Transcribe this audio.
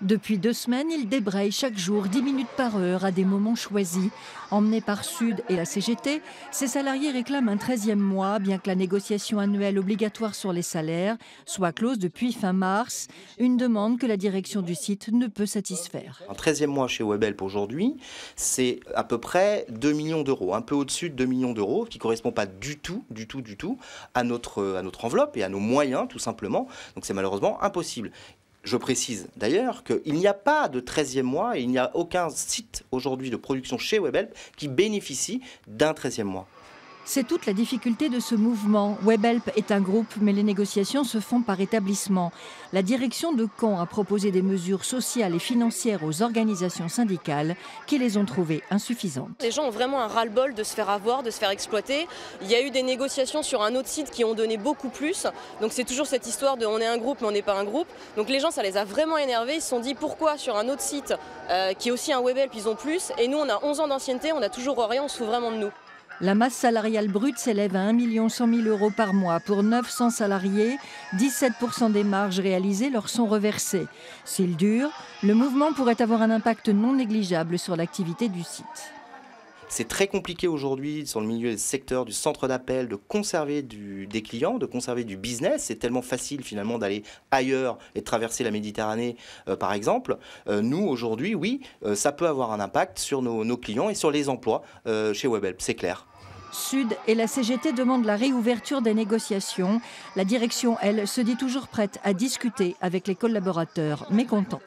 Depuis 2 semaines, il débraye chaque jour 10 minutes par heure à des moments choisis. Emmenés par Sud et la CGT, ces salariés réclament un 13e mois, bien que la négociation annuelle obligatoire sur les salaires soit close depuis fin mars. Une demande que la direction du site ne peut satisfaire. Un 13e mois chez Webhelp aujourd'hui, c'est à peu près 2 millions d'euros, un peu au-dessus de 2 millions d'euros, qui ne correspond pas du tout à notre enveloppe et à nos moyens, tout simplement. Donc c'est malheureusement impossible. Je précise d'ailleurs qu'il n'y a pas de 13e mois et il n'y a aucun site aujourd'hui de production chez Webhelp qui bénéficie d'un 13e mois. C'est toute la difficulté de ce mouvement. Webhelp est un groupe, mais les négociations se font par établissement. La direction de Caen a proposé des mesures sociales et financières aux organisations syndicales qui les ont trouvées insuffisantes. Les gens ont vraiment un ras-le-bol de se faire avoir, de se faire exploiter. Il y a eu des négociations sur un autre site qui ont donné beaucoup plus. Donc c'est toujours cette histoire de on est un groupe mais on n'est pas un groupe. Donc les gens, ça les a vraiment énervés. Ils se sont dit pourquoi sur un autre site qui est aussi un Webhelp, ils ont plus. Et nous, on a 11 ans d'ancienneté, on n'a toujours rien, on se fout vraiment de nous. La masse salariale brute s'élève à 1 100 000 € par mois. Pour 900 salariés, 17% des marges réalisées leur sont reversées. S'il dure, le mouvement pourrait avoir un impact non négligeable sur l'activité du site. C'est très compliqué aujourd'hui sur le milieu des secteurs du centre d'appel de conserver des clients, de conserver du business. C'est tellement facile finalement d'aller ailleurs et de traverser la Méditerranée par exemple. Nous aujourd'hui, oui, ça peut avoir un impact sur nos clients et sur les emplois chez Webhelp, c'est clair. Sud et la CGT demandent la réouverture des négociations. La direction, elle, se dit toujours prête à discuter avec les collaborateurs mécontents.